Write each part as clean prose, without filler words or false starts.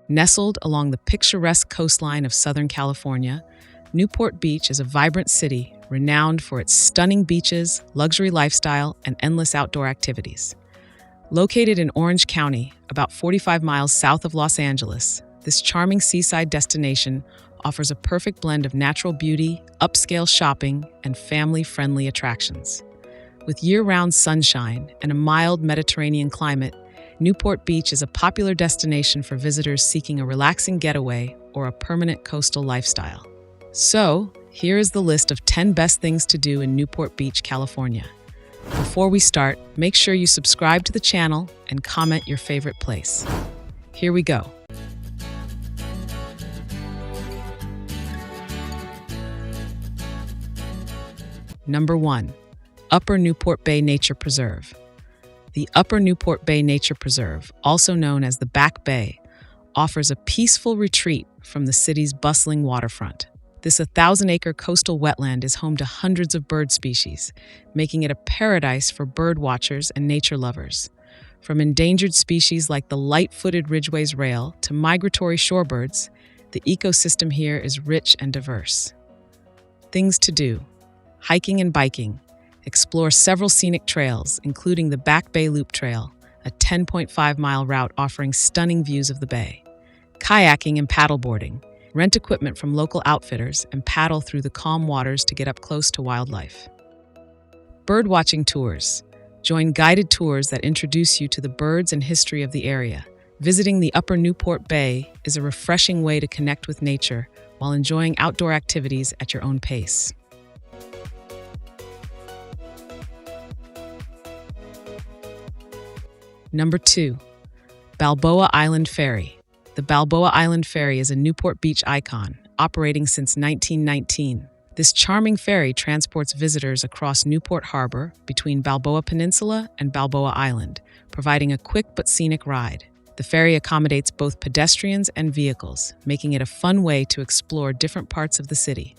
Nestled along the picturesque coastline of Southern California, Newport Beach is a vibrant city renowned for its stunning beaches, luxury lifestyle, and endless outdoor activities. Located in Orange County, about 45 miles south of Los Angeles, this charming seaside destination offers a perfect blend of natural beauty, upscale shopping, and family-friendly attractions. With year-round sunshine and a mild Mediterranean climate, Newport Beach is a popular destination for visitors seeking a relaxing getaway or a permanent coastal lifestyle. So, here is the list of 10 best things to do in Newport Beach, California. Before we start, make sure you subscribe to the channel and comment your favorite place. Here we go. Number 1. Upper Newport Bay Nature Preserve. The Upper Newport Bay Nature Preserve, also known as the Back Bay, offers a peaceful retreat from the city's bustling waterfront. This 1,000-acre coastal wetland is home to hundreds of bird species, making it a paradise for bird watchers and nature lovers. From endangered species like the light-footed Ridgway's rail to migratory shorebirds, the ecosystem here is rich and diverse. Things to do: hiking and biking. Explore several scenic trails, including the Back Bay Loop Trail, a 10.5-mile route offering stunning views of the bay. Kayaking and paddleboarding. Rent equipment from local outfitters and paddle through the calm waters to get up close to wildlife. Birdwatching tours. Join guided tours that introduce you to the birds and history of the area. Visiting the Upper Newport Bay is a refreshing way to connect with nature while enjoying outdoor activities at your own pace. Number 2. Balboa Island Ferry. The Balboa Island Ferry is a Newport Beach icon, operating since 1919. This charming ferry transports visitors across Newport Harbor between Balboa Peninsula and Balboa Island, providing a quick but scenic ride. The ferry accommodates both pedestrians and vehicles, making it a fun way to explore different parts of the city.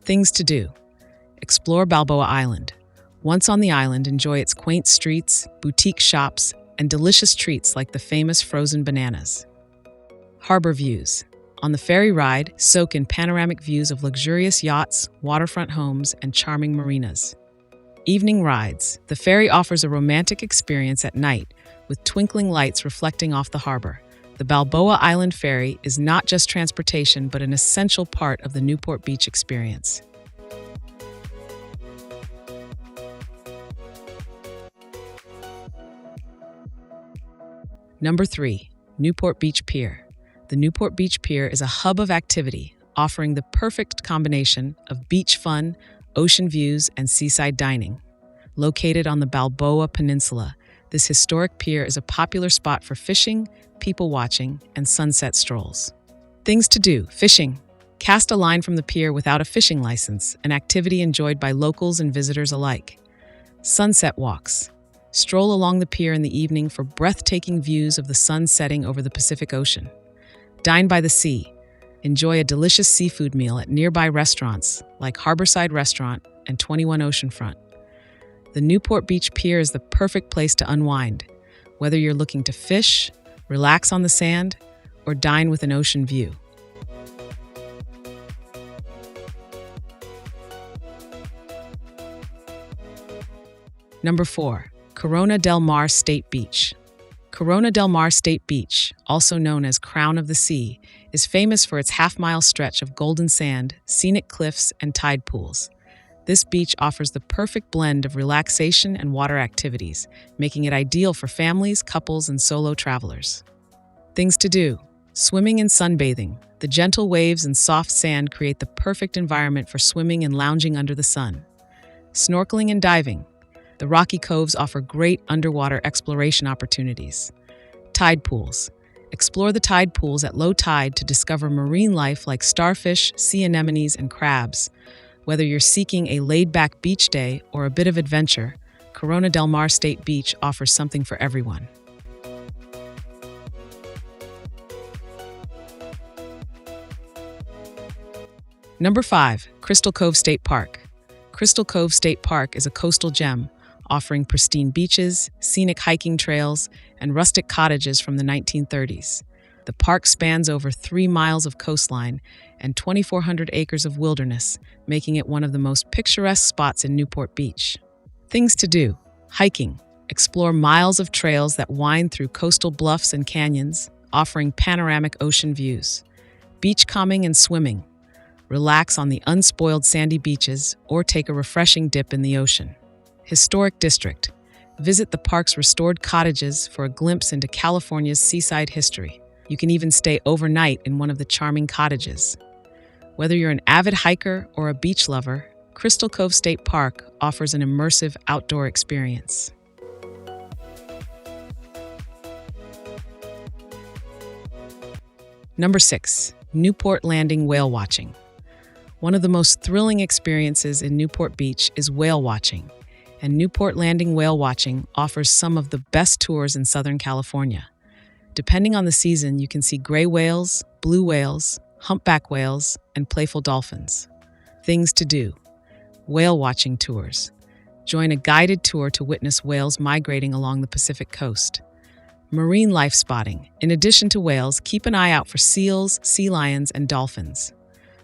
Things to do: explore Balboa Island. Once on the island, enjoy its quaint streets, boutique shops, and delicious treats like the famous frozen bananas. Harbor views. On the ferry ride, soak in panoramic views of luxurious yachts, waterfront homes, and charming marinas. Evening rides. The ferry offers a romantic experience at night, with twinkling lights reflecting off the harbor. The Balboa Island Ferry is not just transportation, but an essential part of the Newport Beach experience. Number 3. Newport Beach Pier. The Newport Beach Pier is a hub of activity, offering the perfect combination of beach fun, ocean views, and seaside dining. Located on the Balboa Peninsula, this historic pier is a popular spot for fishing, people watching, and sunset strolls. Things to do: fishing. Cast a line from the pier without a fishing license, an activity enjoyed by locals and visitors alike. Sunset walks. Stroll along the pier in the evening for breathtaking views of the sun setting over the Pacific Ocean. Dine by the sea. Enjoy a delicious seafood meal at nearby restaurants like Harborside Restaurant and 21 Oceanfront. The Newport Beach Pier is the perfect place to unwind, whether you're looking to fish, relax on the sand, or dine with an ocean view. Number 4. Corona del Mar State Beach. Corona del Mar State Beach, also known as Crown of the Sea, is famous for its half-mile stretch of golden sand, scenic cliffs, and tide pools. This beach offers the perfect blend of relaxation and water activities, making it ideal for families, couples, and solo travelers. Things to do: swimming and sunbathing. The gentle waves and soft sand create the perfect environment for swimming and lounging under the sun. Snorkeling and diving. The rocky coves offer great underwater exploration opportunities. Tide pools. Explore the tide pools at low tide to discover marine life like starfish, sea anemones, and crabs. Whether you're seeking a laid-back beach day or a bit of adventure, Corona del Mar State Beach offers something for everyone. Number 5. Crystal Cove State Park. Crystal Cove State Park is a coastal gem, offering pristine beaches, scenic hiking trails, and rustic cottages from the 1930s. The park spans over 3 miles of coastline and 2,400 acres of wilderness, making it one of the most picturesque spots in Newport Beach. Things to do: hiking. Explore miles of trails that wind through coastal bluffs and canyons, offering panoramic ocean views. Beachcombing and swimming. Relax on the unspoiled sandy beaches or take a refreshing dip in the ocean. Historic district. Visit the park's restored cottages for a glimpse into California's seaside history. You can even stay overnight in one of the charming cottages. Whether you're an avid hiker or a beach lover, Crystal Cove State Park offers an immersive outdoor experience. Number 6, Newport Landing whale watching. One of the most thrilling experiences in Newport Beach is whale watching, and Newport Landing whale watching offers some of the best tours in Southern California. Depending on the season, you can see gray whales, blue whales, humpback whales, and playful dolphins. Things to do: whale watching tours. Join a guided tour to witness whales migrating along the Pacific coast. Marine life spotting. In addition to whales, keep an eye out for seals, sea lions, and dolphins.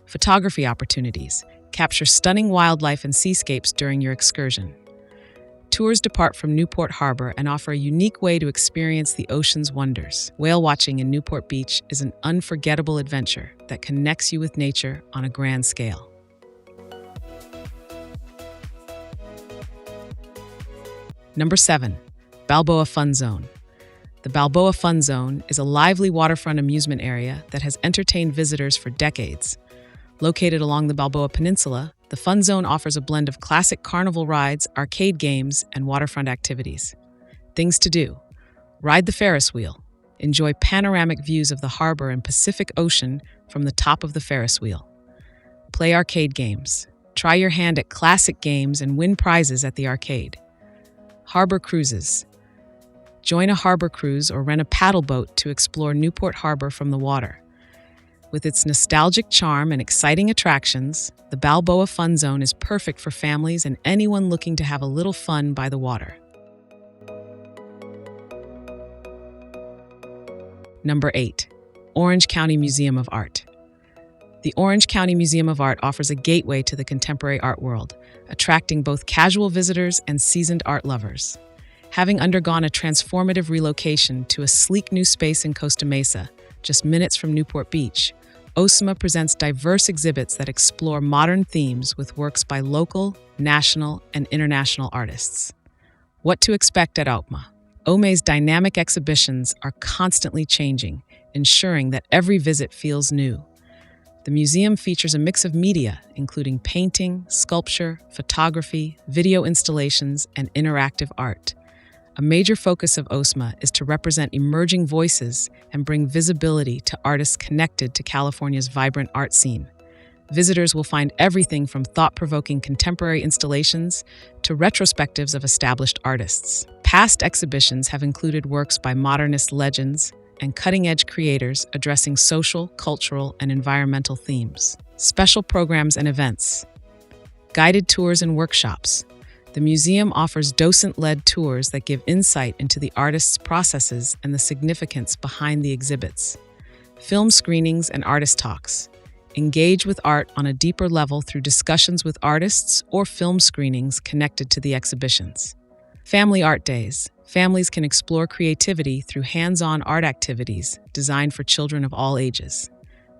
Photography opportunities. Capture stunning wildlife and seascapes during your excursion. Tours depart from Newport Harbor and offer a unique way to experience the ocean's wonders. Whale watching in Newport Beach is an unforgettable adventure that connects you with nature on a grand scale. Number 7, Balboa Fun Zone. The Balboa Fun Zone is a lively waterfront amusement area that has entertained visitors for decades. Located along the Balboa Peninsula, the Fun Zone offers a blend of classic carnival rides, arcade games, and waterfront activities. Things to do: ride the Ferris wheel. Enjoy panoramic views of the harbor and Pacific Ocean from the top of the Ferris wheel. Play arcade games. Try your hand at classic games and win prizes at the arcade. Harbor cruises. Join a harbor cruise or rent a paddle boat to explore Newport Harbor from the water. With its nostalgic charm and exciting attractions, the Balboa Fun Zone is perfect for families and anyone looking to have a little fun by the water. Number 8, Orange County Museum of Art. The Orange County Museum of Art offers a gateway to the contemporary art world, attracting both casual visitors and seasoned art lovers. Having undergone a transformative relocation to a sleek new space in Costa Mesa, just minutes from Newport Beach, OSMA presents diverse exhibits that explore modern themes with works by local, national, and international artists. What to expect at OSMA? OMA's dynamic exhibitions are constantly changing, ensuring that every visit feels new. The museum features a mix of media, including painting, sculpture, photography, video installations, and interactive art. A major focus of OSMA is to represent emerging voices and bring visibility to artists connected to California's vibrant art scene. Visitors will find everything from thought-provoking contemporary installations to retrospectives of established artists. Past exhibitions have included works by modernist legends and cutting-edge creators addressing social, cultural, and environmental themes. Special programs and events. Guided tours and workshops. The museum offers docent-led tours that give insight into the artists' processes and the significance behind the exhibits. Film screenings and artist talks. Engage with art on a deeper level through discussions with artists or film screenings connected to the exhibitions. Family art days. Families can explore creativity through hands-on art activities designed for children of all ages.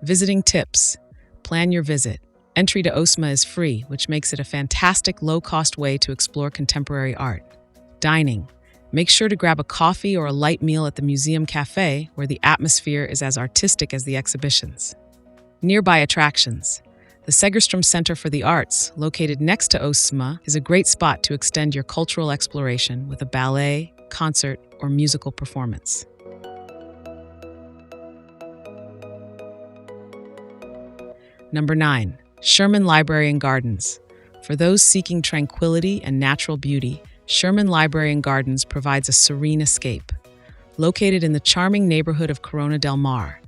Visiting tips. Plan your visit. Entry to OSMA is free, which makes it a fantastic low-cost way to explore contemporary art. Dining. Make sure to grab a coffee or a light meal at the museum cafe, where the atmosphere is as artistic as the exhibitions. Nearby attractions. The Segerstrom Center for the Arts, located next to OSMA, is a great spot to extend your cultural exploration with a ballet, concert, or musical performance. Number 9. Sherman Library and Gardens. For those seeking tranquility and natural beauty, Sherman Library and Gardens provides a serene escape. Located in the charming neighborhood of Corona del Mar,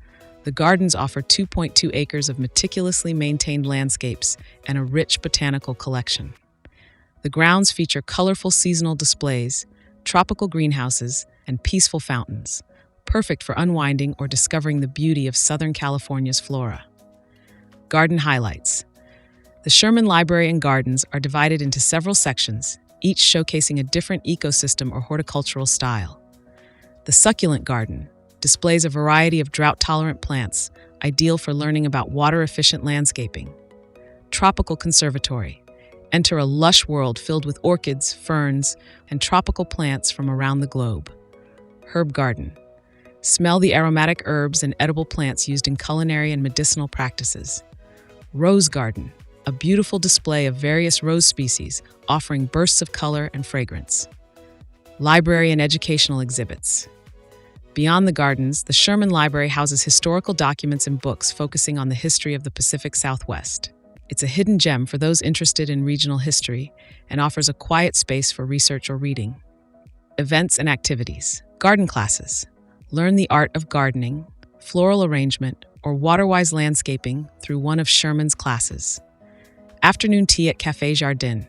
the gardens offer 2.2 acres of meticulously maintained landscapes and a rich botanical collection. The grounds feature colorful seasonal displays, tropical greenhouses, and peaceful fountains, perfect for unwinding or discovering the beauty of Southern California's flora. Garden highlights. The Sherman Library and Gardens are divided into several sections, each showcasing a different ecosystem or horticultural style. The Succulent Garden displays a variety of drought-tolerant plants, ideal for learning about water-efficient landscaping. Tropical Conservatory. Enter a lush world filled with orchids, ferns, and tropical plants from around the globe. Herb Garden. Smell the aromatic herbs and edible plants used in culinary and medicinal practices. Rose Garden. A beautiful display of various rose species, offering bursts of color and fragrance. Library and educational exhibits. Beyond the gardens, the Sherman Library houses historical documents and books focusing on the history of the Pacific Southwest. It's a hidden gem for those interested in regional history and offers a quiet space for research or reading. Events and activities. Garden classes. Learn the art of gardening, floral arrangement, or water-wise landscaping through one of Sherman's classes. Afternoon tea at Café Jardin.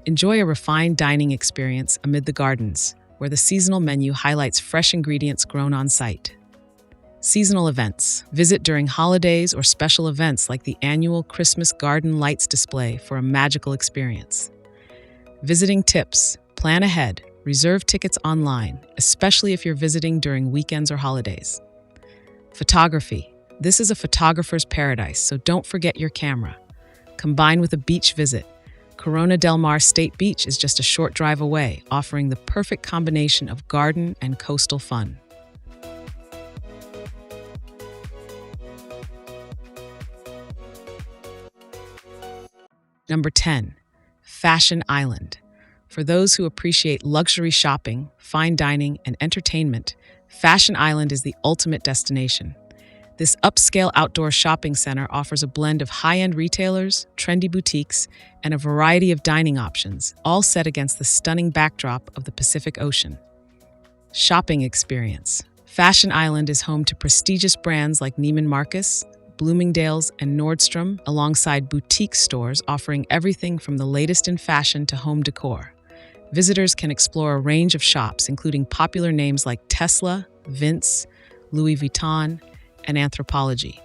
Enjoy a refined dining experience amid the gardens, where the seasonal menu highlights fresh ingredients grown on site. Seasonal events. Visit during holidays or special events like the annual Christmas Garden Lights display for a magical experience. Visiting tips. Plan ahead. Reserve tickets online, especially if you're visiting during weekends or holidays. Photography. This is a photographer's paradise, so don't forget your camera. Combined with a beach visit, Corona del Mar State Beach is just a short drive away, offering the perfect combination of garden and coastal fun. Number 10, Fashion Island. For those who appreciate luxury shopping, fine dining, and entertainment, Fashion Island is the ultimate destination. This upscale outdoor shopping center offers a blend of high-end retailers, trendy boutiques, and a variety of dining options, all set against the stunning backdrop of the Pacific Ocean. Shopping experience. Fashion Island is home to prestigious brands like Neiman Marcus, Bloomingdale's, and Nordstrom, alongside boutique stores offering everything from the latest in fashion to home decor. Visitors can explore a range of shops, including popular names like Tesla, Vince, Louis Vuitton, and Anthropologie.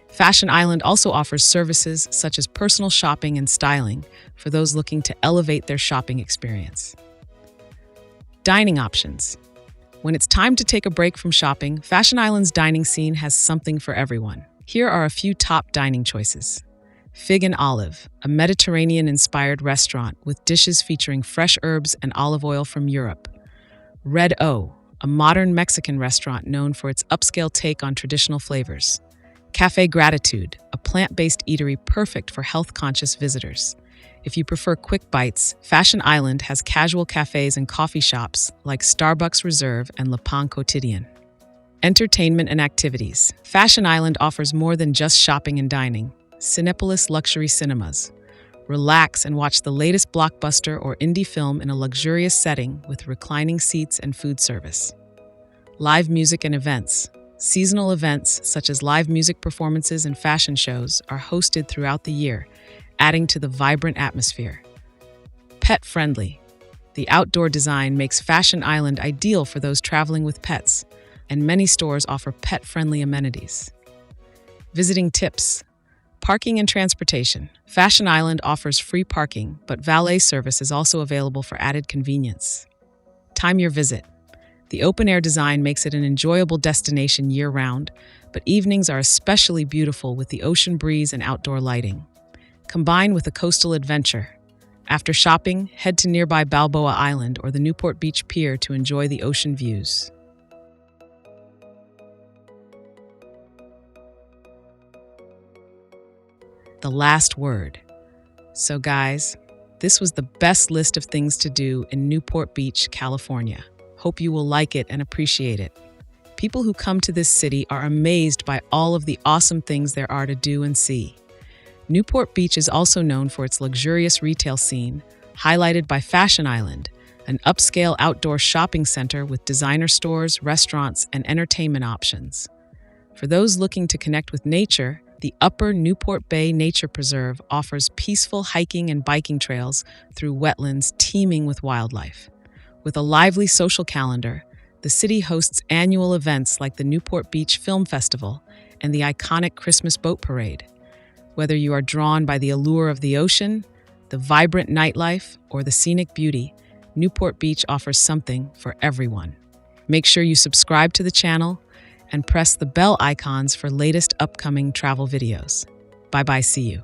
Fashion Island also offers services such as personal shopping and styling for those looking to elevate their shopping experience. Dining options. When it's time to take a break from shopping, Fashion Island's dining scene has something for everyone. Here are a few top dining choices. Fig and Olive, a Mediterranean-inspired restaurant with dishes featuring fresh herbs and olive oil from Europe. Red O, a modern Mexican restaurant known for its upscale take on traditional flavors. Café Gratitude, a plant-based eatery perfect for health-conscious visitors. If you prefer quick bites, Fashion Island has casual cafes and coffee shops like Starbucks Reserve and Le Pain Quotidien. Entertainment and activities. Fashion Island offers more than just shopping and dining. Cinepolis Luxury Cinemas. Relax and watch the latest blockbuster or indie film in a luxurious setting with reclining seats and food service. Live music and events. Seasonal events such as live music performances and fashion shows are hosted throughout the year, adding to the vibrant atmosphere. Pet-friendly. The outdoor design makes Fashion Island ideal for those traveling with pets, and many stores offer pet-friendly amenities. Visiting tips. Parking and transportation. Fashion Island offers free parking, but valet service is also available for added convenience. Time your visit. The open-air design makes it an enjoyable destination year-round, but evenings are especially beautiful with the ocean breeze and outdoor lighting. Combine with a coastal adventure. After shopping, head to nearby Balboa Island or the Newport Beach Pier to enjoy the ocean views. The last word. So guys, this was the best list of things to do in Newport Beach, California. Hope you will like it and appreciate it. People who come to this city are amazed by all of the awesome things there are to do and see. Newport Beach is also known for its luxurious retail scene, highlighted by Fashion Island, an upscale outdoor shopping center with designer stores, restaurants, and entertainment options. For those looking to connect with nature, the Upper Newport Bay Nature Preserve offers peaceful hiking and biking trails through wetlands teeming with wildlife. With a lively social calendar, The city hosts annual events like the Newport Beach Film Festival and the iconic Christmas Boat Parade. Whether you are drawn by the allure of the ocean, the vibrant nightlife, or the scenic beauty, Newport Beach offers something for everyone. Make sure you subscribe to the channel and press the bell icons for latest upcoming travel videos. Bye-bye, see you.